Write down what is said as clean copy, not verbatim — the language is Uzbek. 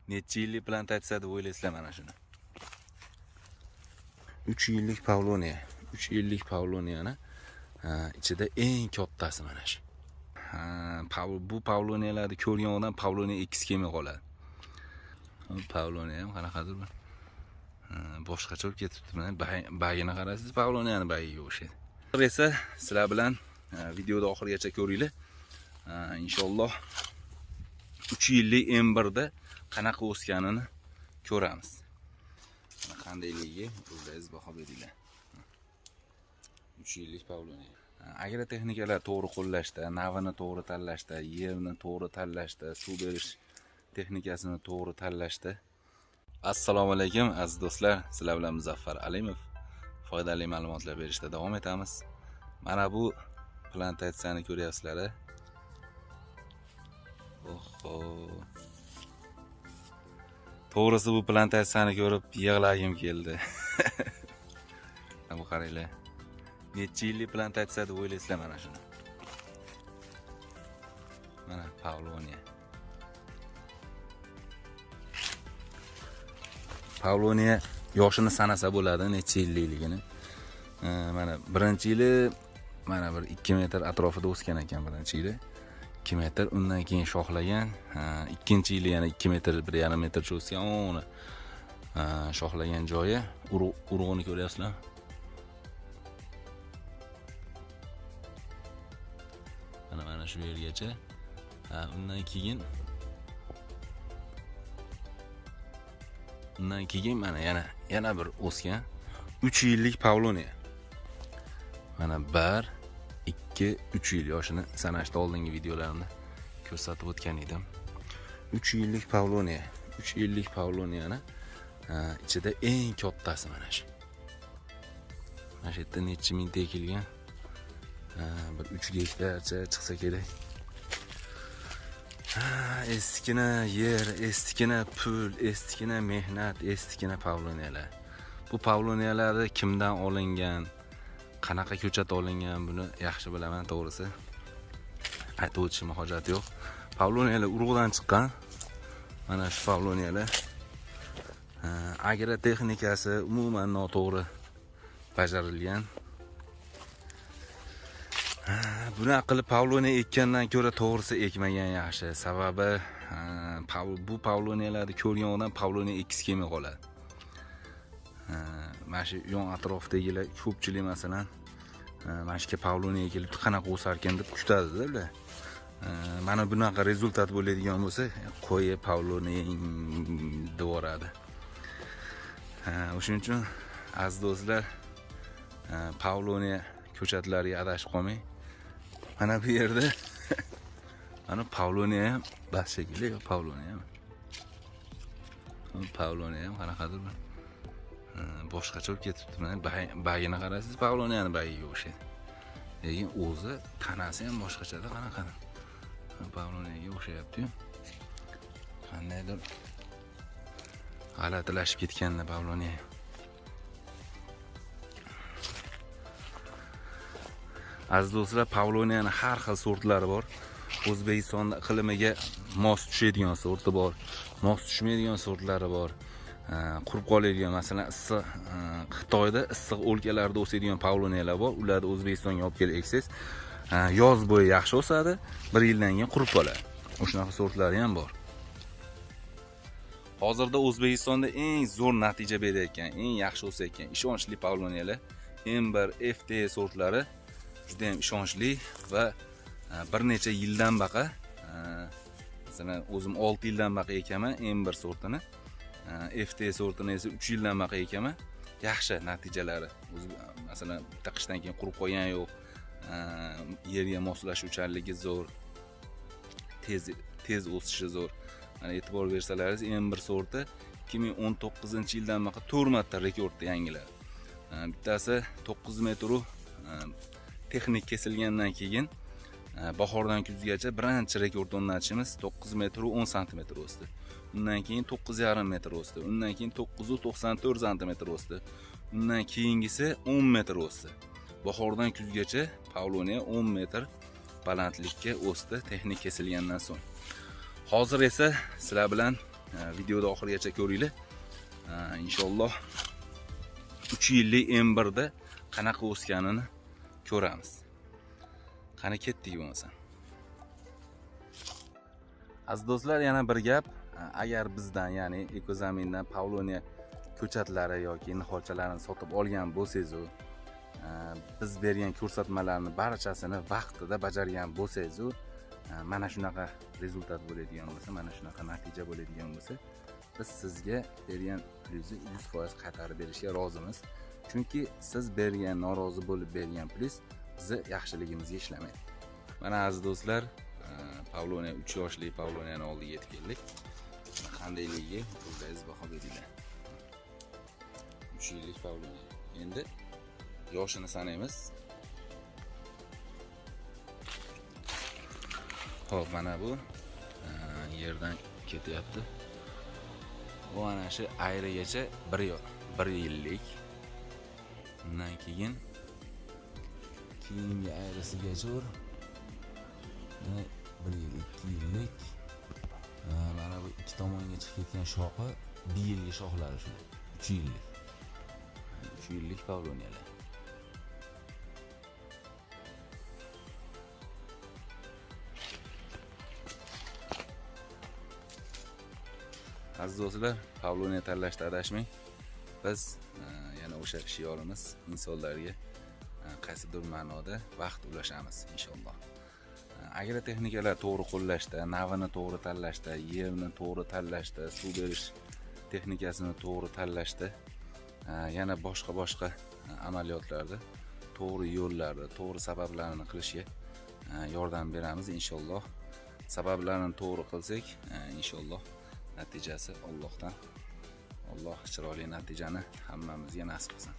Necha yillik plantatsiya deb o'ylaysizlar mana shuni? 3 yillik Pavloniya. 3 yillik Pavloniyani ichida eng kattasi mana shu. Bu Pavloniyalarni ko'rgan odam Pavloniya ikkisi kelmay qoladi. Pavloniya ham qanaqadir bir boshqacha bo'lib ketibdi. Mana bagini qarasiz, Pavloniyani bagiga o'xshaydi. Hozir esa sizlar bilan videoda oxirigacha ko'ringlar. Inshaalloh 3 yillik M1da qanaqa o'sganini ko'ramiz. Qandayligi o'zingiz baho beringlar. 3 yillik Pavloniya. Agrotexnikalar to'g'ri qo'llashda, navini to'g'ri tanlashda, yerni to'g'ri tanlashda, suv berish texnikasini to'g'ri tanlashda. Assalomu alaykum aziz do'stlar, sizlar bilan Muzaffar Alimov. Foydali ma'lumotlar berishda davom etamiz. Mana bu plantatsiyani ko'ryapsizlar. Oho. To'g'risi bu plantatsiyani ko'rib yig'lagim keldi. Bu qaranglar. Necha yillik plantatsiya deb o'ylaysizlar mana shuni? Mana Pavloniya. Pavloniya yoshini sanasa bo'ladi, necha yilligini. Mana birinchi yili mana bir 2 metr atrofida o'sgan ekan birinchi yili. 2 metr, undan keyin shoxlagan. Ikkinchi yili yana 2 metr, 1,5 metrcha o'sgan. Uni shoxlagan joyi urug'ini ko'ryapsizlar? Mana shu yergacha. Undan keyin mana yana bir o'sgan 3 yillik Pavloniya. Mana 1 2 3 yil yoshini sanashda oldingi videolarimda ko'rsatib o'tgan edim. 3 yillik Pavloniya. 3 yillik Pavloniyani ichida eng kattasi mana shu. Mana shu yerda necha mingta ekilgan? Bir 3 gektarcha chiqsa kerak. Eskina yer, eskina pul, eskina mehnat, eskina Pavloniyalar. Bu Pavloniyalarni kimdan olingan, qanaqa ko'chat olingan, buni yaxshi bilaman to'g'risi. Aytib o'tishimga hojat yo'q. Pavloniyalar urug'dan chiqqan. Mana shu Pavloniyalar agrotexnikasi umuman noto'g'ri bajarilgan. Buni qilib Pavloniya ekkandan ko'ra to'g'risi ekmagan yaxshi. Sababi bu Pavloniyalarni ko'rgan odam Pavloniya ikkisi kelmay qoladi. Mana shu yon atrofdagilar ko'pchilik masalan mana shu Pavloniya kelib qanaqa o'sar ekan deb kutadi-da ular. Mana bunaqa rezultat bo'ladigan bo'lsa, qo'yi Pavloniya devoradi. O'shuning uchun aziz do'stlar, Pavloniya ko'chatlariga adashib qolmang. Mana bu yerda mana Pavloniya ham bas shekilli, Pavloniya ham. Pavloniya ham qanaqadir bir boshqacha bo'lib ketibdi. Mana bagini qarasiz, Pavloniyani bagiga o'xshaydi. Lekin o'zi tanasi ham boshqachada, qanaqadir. Pavloniyaga o'xshayapti-yu. Qandaydir g'alatilashib ketganda Pavloniya. Aziz do'stlar, Pavloniyani har xil sortlari bor. O'zbekistonda iqlimiga mos tushadigan sorti bor, mos tushmaydigan sortlari bor. Qurib qoladigan, masalan, issiq Xitoyda issiq o'lkalarda o'sadigan Pavloniyalar bor. Ularni O'zbekistonga olib kelib eksangiz, yoz bo'yi yaxshi o'sadi, 1 yildan keyin qurib qoladi. O'shunaqa sortlari ham bor. Hozirda O'zbekistonda eng zo'r natija berayotgan, eng yaxshi o'sayotgan ishonchli Pavloniyalar M1 FT sortlari juda ham ishonchli va bir necha yildan baqa, masalan o'zim 6 yildan baqa ekaman M1 sortini, FT sortini esa 3 yildan baqa ekaman. Yaxshi natijalari. Masalan bitta qishdan keyin qurib qolgan yo'q. Yerga moslashuvchanligi zo'r. Tez o'sishi zo'r. Mana e'tibor bersalaringiz, M1 sorti 2019-yildan baqa 4 marta rekordni yangiladi. Bittasi 9 metr texnik kesilgandan keyin bahordan kuzgacha birinchi rekord o'rnatishimiz 9 metr 10 sm o'sdi. Undan keyin 9,5 metr o'sdi. Undan keyin 9,94 sm o'sdi. Undan keyingisi 10 metr o'sdi. Bahordan kuzgacha Pavloniya 10 metr balandlikka o'sdi texnik kesilgandan so'ng. Hozir esa sizlar bilan videoda oxirigacha ko'ringlar. Inshaalloh 3 yillik M1da qanaqa o'sganini ko'ramiz. Qani ketdik bo'lmasa. Aziz do'stlar, yana bir gap, agar bizdan, ya'ni Ekozamindan Pavloniya ko'chatlari yoki niholchalarini sotib olgan bo'lsangiz, biz bergan ko'rsatmalarni barchasini vaqtida bajargan bo'lsangiz, mana shunaqa rezultat bo'ladigan bo'lsa, mana shunaqa natija bo'ladigan bo'lsa, biz sizga bergan pulingizni 100% qaytarib berishga rozimiz. Chunki siz bergan, norozi bo'lib bergan pulingiz bizni yaxshiligimizga ishlamaydi. Mana aziz do'stlar, Pavloniya 3 yoshli Pavloniyani oldiga yetib keldik. Qandayligi o'zingiz baho beringlar. 3 yillik Pavloniya. Endi yoshini sanaymiz. Xo'p, mana bu yerdan ketyapti. Bu ana shu ayrigacha 1 yillik. Undan keyingi ayrisigacha 1 yil, 2 yillik. Mana bu ikki tomonga chiqib ketgan shoxi 1 yillik shoxlari shu. 3 yillik. 3 yillik Pavloniyalar. Aziz do'stlar, Pavloniya tanlashda adashmang. Biz yana o'sha shiorimiz insonlarga qaysidir ma'noda vaqt ulashamiz inshaalloh. Agrotexnikalar to'g'ri qo'llashda, navini to'g'ri tanlashda, yerni to'g'ri tanlashda, suv berish texnikasini to'g'ri tanlashda, yana boshqa amaliyotlarda to'g'ri yo'llarda, to'g'ri sabablarni qilishga yordam beramiz inshaalloh. Sabablarni to'g'ri qilsak, inshaalloh natijasi Allohdan. Alloh chiroyli natijani hammamizga nasib qilsin.